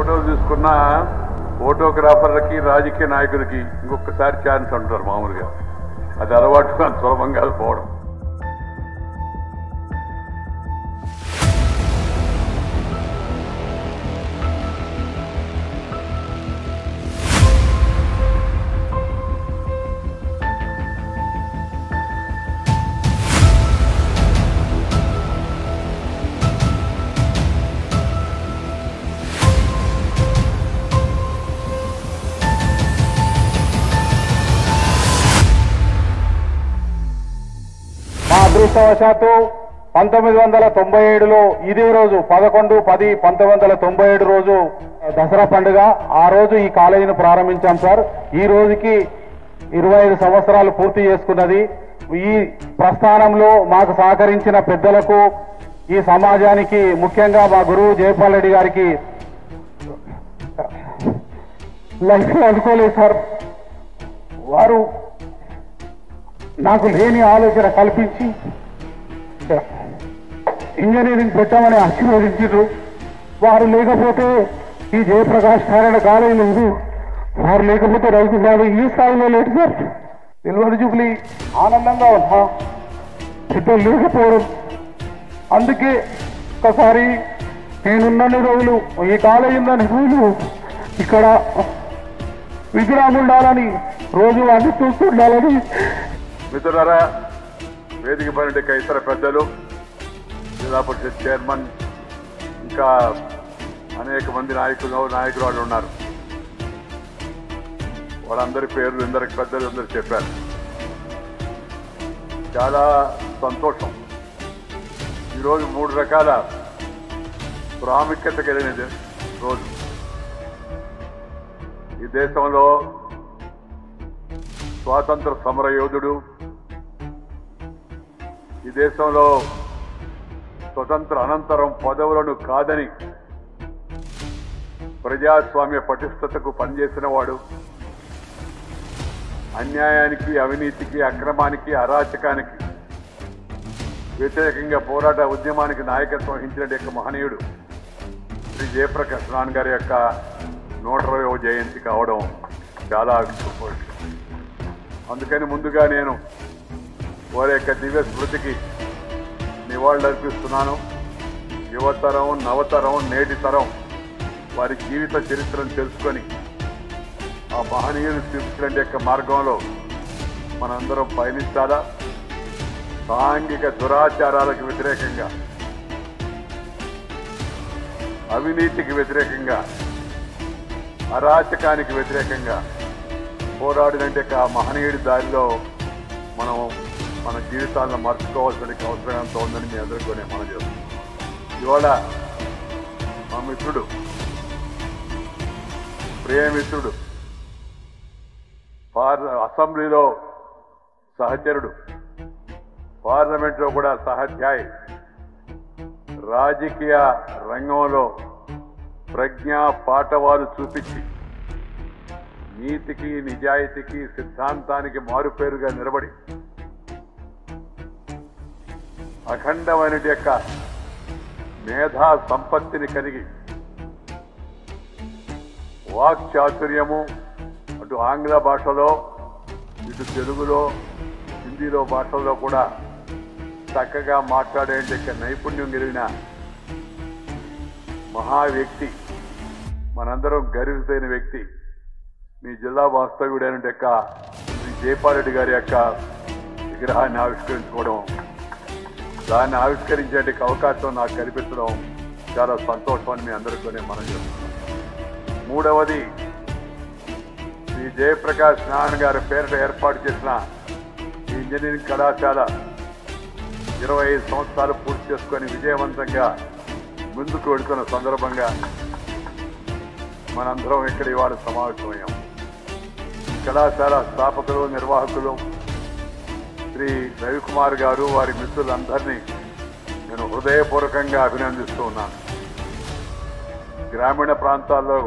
ఫోటోలు తీసుకున్న ఫోటోగ్రాఫర్లకి రాజకీయ నాయకులకి ఇంకొకసారి ఛాన్స్ అంటారు మామూలుగా. అది అలవాటు సులభంగా పోవడం. అదృష్టవశాత్తు 1997లో ఇదే రోజు 11/10/1997 రోజు దసరా పండుగ. ఆ రోజు ఈ కాలేజీని ప్రారంభించాం సార్. ఈ రోజుకి 25 సంవత్సరాలు పూర్తి చేసుకున్నది. ఈ ప్రస్థానంలో మాకు సహకరించిన పెద్దలకు, ఈ సమాజానికి, ముఖ్యంగా మా గురువు జయపాల్ రెడ్డి గారికి లైఫ్ అనుకోలేదు సార్. వారు నాకు లేని ఆలోచన కల్పించి ఇంజనీరింగ్ పెట్టామని ఆశీర్వదించారు. వారు లేకపోతే ఈ జయప్రకాష్ నారాయణ కాలేజీ లేదు. వారు లేకపోతే రైతు గారు ఈ స్థాయిలో లేదు సార్. సిల్వర్ జూబ్లీ ఆనందంగా ఉన్నా, పెద్దలు లేకపోవడం. అందుకే ఒకసారి నేనున్నన్ని రోజులు, ఈ కాలేజీ ఉన్నన్ని రోజులు ఇక్కడ విగ్రహం ఉండాలని, రోజు అన్ని చూస్తుండాలని. మిత్రులారా, వేదిక పైన ఇతర పెద్దలు, జిల్లా పరిషత్ చైర్మన్, ఇంకా అనేక మంది నాయకురాళ్ళు ఉన్నారు. వాళ్ళందరి పేర్లు ఇందరికి పెద్దలు అందరూ చెప్పారు. చాలా సంతోషం. ఈరోజు 3 రకాల ప్రాముఖ్యత కలిగిన రోజు. ఈ దేశంలో స్వాతంత్ర సమర యోధుడు, ఈ దేశంలో స్వతంత్ర అనంతరం పదవులను కాదని ప్రజాస్వామ్య పటిష్టతకు పనిచేసిన వాడు, అన్యాయానికి, అవినీతికి, అక్రమానికి, అరాచకానికి వ్యతిరేకంగా పోరాట ఉద్యమానికి నాయకత్వం వహించిన మహనీయుడు శ్రీ జయప్రకాష్ నారాయణ గారి యొక్క 120వ జయంతి కావడం చాలా గొప్ప. అందుకని ముందుగా నేను వారి యొక్క దివ్య స్మృతికి నివాళులు అర్పిస్తున్నాను. యువతరం, నవతరం, నేటి తరం వారి జీవిత చరిత్రను తెలుసుకొని ఆ మహనీయులు తీసుకునే యొక్క మార్గంలో మనందరం పయనించాలా. సాంఘిక దురాచారాలకు వ్యతిరేకంగా, అవినీతికి వ్యతిరేకంగా, అరాచకానికి వ్యతిరేకంగా పోరాడినంటే ఆ మహనీయుడి దారిలో మనం మన జీవితాలను మార్చుకోవాల్సిన అవసరం ఎంత ఉందని మీ అందరికీ నేను మనం చేస్తున్నాను. ఇవాళ మా మిత్రుడు, ప్రియమిత్రుడు, అసెంబ్లీలో సహచరుడు, పార్లమెంట్లో కూడా సహాధ్యాయి, రాజకీయ రంగంలో ప్రజ్ఞా పాఠవాలు చూపించి నీతికి, నిజాయితీకి, సిద్ధాంతానికి మారుపేరుగా నిలబడి అఖండమైన యొక్క మేధా సంపత్తిని కలిగి వాక్చాతుర్యము అటు ఆంగ్ల భాషలో, ఇటు తెలుగులో, హిందీలో భాషల్లో కూడా చక్కగా మాట్లాడే నైపుణ్యం కలిగిన మహా వ్యక్తి, మనందరం గర్వితైన వ్యక్తి, మీ జిల్లా వాస్తవ్యుడైన శ్రీ జయపాల్ రెడ్డి గారి యొక్క విగ్రహాన్ని ఆవిష్కరించుకోవడం, దాన్ని ఆవిష్కరించే అవకాశం నాకు కల్పించడం చాలా సంతోషాన్ని మీ అందరికీ మనం చేస్తున్నాం. మూడవది, శ్రీ జయప్రకాష్ నారాయణ గారి పేరిట ఏర్పాటు చేసిన ఈ ఇంజనీరింగ్ కళాశాల 25 సంవత్సరాలు పూర్తి చేసుకొని విజయవంతంగా ముందుకు వెళుతున్న సందర్భంగా మనందరం ఇక్కడ ఇవాళ సమావేశమయ్యాం. కళాశాల స్థాపకులు, నిర్వాహకులు శ్రీ రవికుమార్ గారు, వారి మిత్రులందరినీ నేను హృదయపూర్వకంగా అభినందిస్తూ ఉన్నాను. గ్రామీణ ప్రాంతాల్లో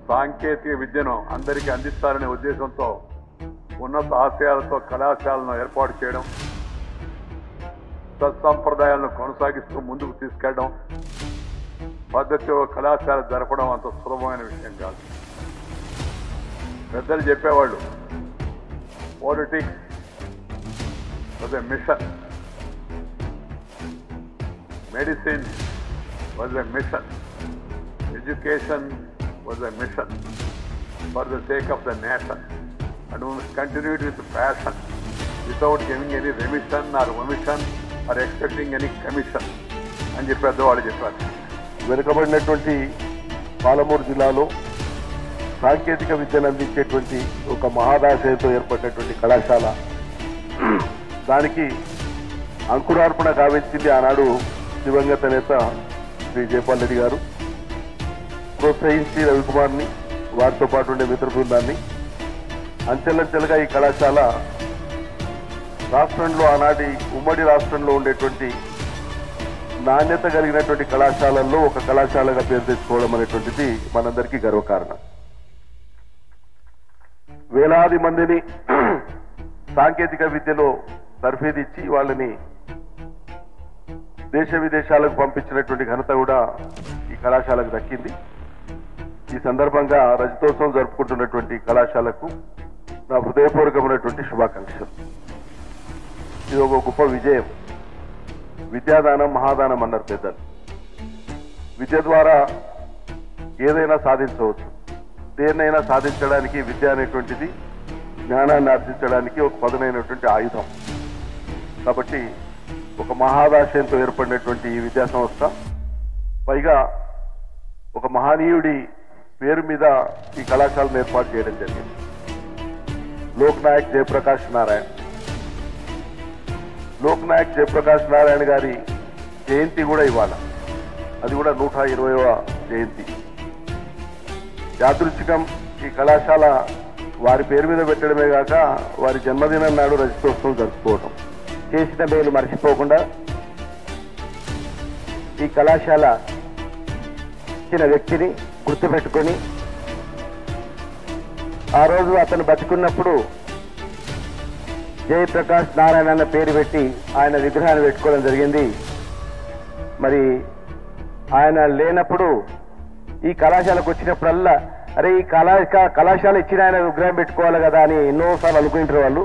సాంకేతిక విద్యను అందరికీ అందిస్తారనే ఉద్దేశంతో ఉన్నత ఆశయాలతో కళాశాలను ఏర్పాటు చేయడం, సత్సంప్రదాయాలను కొనసాగిస్తూ ముందుకు తీసుకెళ్ళడం, పద్ధతితో కళాశాల జరపడం అంత సులభమైన విషయం కాదు. పెద్దలు చెప్పేవాళ్ళు, politics was a mission, medicine was a mission, education was a mission for the sake of the nation, and we must continue it with passion without giving any remission or omission or expecting any commission అని చెప్పి పెద్దవాళ్ళు చెప్పారు. వెనుకబడినటువంటి పాలమూరు జిల్లాలో సాంకేతిక విద్యను అందించేటువంటి ఒక మహాదాశయంతో ఏర్పడినటువంటి కళాశాల, దానికి అంకురార్పణ గావించింది ఆనాడు దివంగత నేత శ్రీ జైపాల్ రెడ్డి గారు. ప్రోత్సహించి రవికుమార్ని, వారితో పాటు ఉండే మిత్ర బృందాన్ని అంచెలంచెలుగా ఈ కళాశాల రాష్ట్రంలో, ఆనాటి ఉమ్మడి రాష్ట్రంలో ఉండేటువంటి నాణ్యత కలిగినటువంటి కళాశాలల్లో ఒక కళాశాలగా పేరు తెచ్చుకోవడం అనేటువంటిది మనందరికీ గర్వకారణం. వేలాది మందిని సాంకేతిక విద్యలో తర్ఫీదిచ్చి వాళ్ళని దేశ విదేశాలకు పంపించినటువంటి ఘనత కూడా ఈ కళాశాలకు దక్కింది. ఈ సందర్భంగా రజతోత్సవం జరుపుకుంటున్నటువంటి కళాశాలకు నా హృదయపూర్వకమైనటువంటి శుభాకాంక్షలు. ఇది ఒక గొప్ప విజయం. విద్యాదానం మహాదానం అన్నారు పెద్దలు. విద్య ద్వారా ఏదైనా సాధించవచ్చు. దేన్నైనా సాధించడానికి విద్య అనేటువంటిది జ్ఞానాన్ని ఆర్జించడానికి ఒక పదునైనటువంటి ఆయుధం. కాబట్టి ఒక మహాదాశయంతో ఏర్పడినటువంటి ఈ విద్యా సంస్థ, పైగా ఒక మహనీయుడి పేరు మీద ఈ కళాశాలను ఏర్పాటు చేయడం జరిగింది. లోక్ నాయక్ జయప్రకాష్ నారాయణ. లోక్ నాయక్ జయప్రకాష్ నారాయణ గారి జయంతి కూడా ఇవాళ, అది కూడా 120వ జయంతి. యాదృచ్ఛికం ఈ కళాశాల వారి పేరు మీద పెట్టడమే కాక వారి జన్మదినం నాడు రజతోత్సవం జరుపుకోవడం. చేసిన మేలు మర్చిపోకుండా ఈ కళాశాల ఇచ్చిన వ్యక్తిని గుర్తుపెట్టుకొని, ఆ రోజు అతను బతికున్నప్పుడు జయప్రకాష్ నారాయణ అన్న పేరు పెట్టి ఆయన విగ్రహాన్ని పెట్టుకోవడం జరిగింది. మరి ఆయన లేనప్పుడు ఈ కళాశాలకు వచ్చినప్పుడల్లా, అరే ఈ కళాశాల ఇచ్చిన ఆయన విగ్రహం పెట్టుకోవాలి కదా అని ఎన్నోసార్లు అనుకుంటారు వాళ్ళు.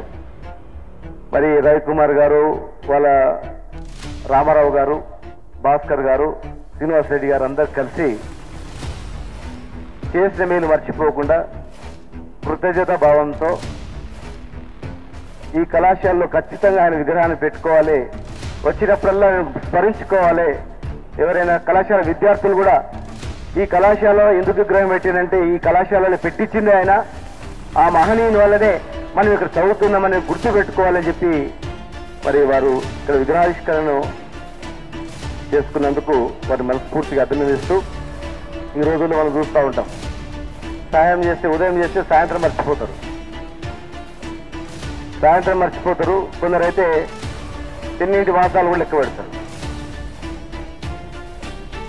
మరి రవికుమార్ గారు, వాళ్ళ రామారావు గారు, భాస్కర్ గారు, శ్రీనివాస్ రెడ్డి గారు అందరు కలిసి చేసిన మేలు మర్చిపోకుండా కృతజ్ఞత భావంతో ఈ కళాశాలలో ఖచ్చితంగా ఆయన విగ్రహాన్ని పెట్టుకోవాలి, వచ్చినప్పుడల్లా స్మరించుకోవాలి. ఎవరైనా కళాశాల విద్యార్థులు కూడా ఈ కళాశాలలో ఎందుకు విగ్రహం పెట్టినంటే ఈ కళాశాలలో పెట్టించింది ఆయన, ఆ మహనీయుని వల్లనే మనం ఇక్కడ చదువుతున్నామని గుర్తు పెట్టుకోవాలని చెప్పి మరి వారు ఇక్కడ విగ్రహావిష్కరణను చేసుకున్నందుకు వారిని మనస్ఫూర్తిగా అభినందిస్తూ, ఈ రోజుల్లో మనం చూస్తూ ఉంటాం, సాయం చేస్తే ఉదయం చేస్తే సాయంత్రం మర్చిపోతారు, కొందరైతే తిన్నింటి మాసాలు కూడా లెక్క పెడతారు.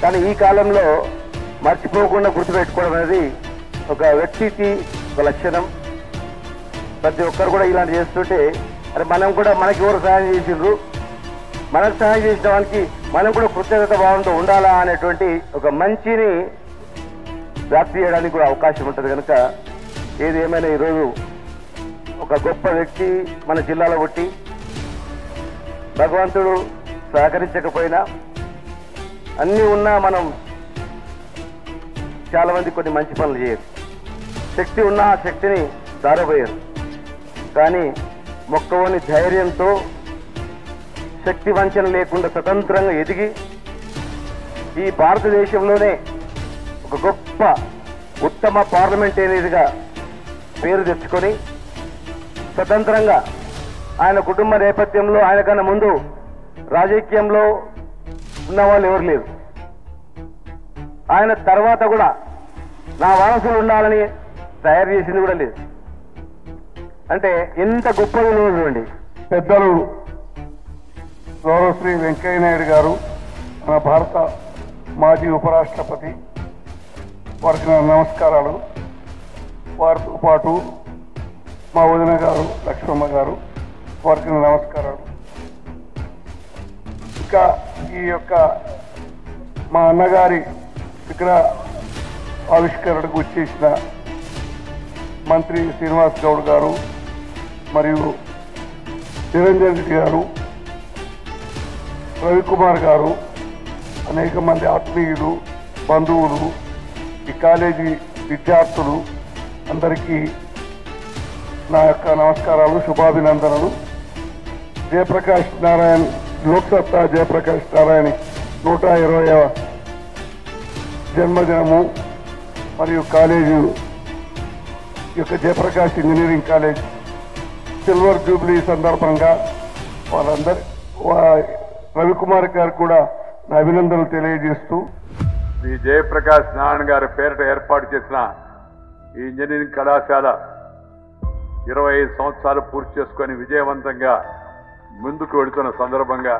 కానీ ఈ కాలంలో మర్చిపోకుండా గుర్తుపెట్టుకోవడం అనేది ఒక వ్యక్తికి ఒక లక్షణం. ప్రతి ఒక్కరు కూడా ఇలాంటి చేస్తుంటే, అరే మనం కూడా మనకి ఎవరు సహాయం చేసిండ్రు, మనకు సహాయం చేసిన వానికి మనం కూడా కృతజ్ఞత భావంతో ఉండాలా అనేటువంటి ఒక మంచిని వ్యాప్తి చేయడానికి కూడా అవకాశం ఉంటుంది. కనుక ఏది ఏమైనా ఈరోజు ఒక గొప్ప వ్యక్తి మన జిల్లాలో పుట్టి, భగవంతుడు సహకరించకపోయినా అన్నీ ఉన్నా మనం చాలా మంది కొన్ని మంచి పనులు చేయరు, శక్తి ఉన్నా ఆ శక్తిని దారబోయారు. కానీ మొక్కవని ధైర్యంతో, శక్తి వంచన లేకుండా స్వతంత్రంగా ఎదిగి ఈ భారతదేశంలోనే ఒక గొప్ప ఉత్తమ పార్లమెంటేరియన్గా పేరు తెచ్చుకొని స్వతంత్రంగా ఆయన కుటుంబ నేపథ్యంలో ఆయన కన్నా ముందు రాజకీయంలో ఉన్న వాళ్ళు ఎవరు లేరు. ఆయన తర్వాత కూడా నా వారసులు ఉండాలని తయారు చేసింది కూడా లేదు. అంటే ఎంత గొప్ప విలువ చూడండి. పెద్దలు గౌరవశ్రీ వెంకయ్య నాయుడు గారు, మన భారత మాజీ ఉపరాష్ట్రపతి, వారికి నా నమస్కారాలు. వారితో పాటు మా వదిన గారు లక్ష్మమ్మ గారు, వారికి నా నమస్కారాలు. ఇంకా ఈ యొక్క మా అన్నగారి ఇక్కడ ఆవిష్కరణకు వచ్చేసిన మంత్రి శ్రీనివాస్ గౌడ్ గారు మరియు నిరంజన్ రెడ్డి గారు, రవికుమార్ గారు, అనేక మంది ఆత్మీయులు, బంధువులు, ఈ కాలేజీ విద్యార్థులు అందరికీ నా యొక్క నమస్కారాలు, శుభాభినందనలు. జయప్రకాష్ నారాయణ్ లోక్సత్తా జయప్రకాష్ నారాయణ 120వ జన్మదినము మరియు కాలేజీ యొక్క Jayaprakash engineering college silver Jubilee సందర్భంగా వాళ్ళందరి రవికుమార్ గారు కూడా నా అభినందనలు తెలియజేస్తూ, శ్రీ జయప్రకాష్ నారాయణ గారి పేరిట ఏర్పాటు చేసిన ఈ ఇంజనీరింగ్ కళాశాల 25 సంవత్సరాలు పూర్తి చేసుకొని విజయవంతంగా ముందుకు వెళుతున్న సందర్భంగా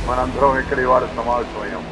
మనందరం ఇక్కడ ఇవాళ సమావేశమయ్యాం.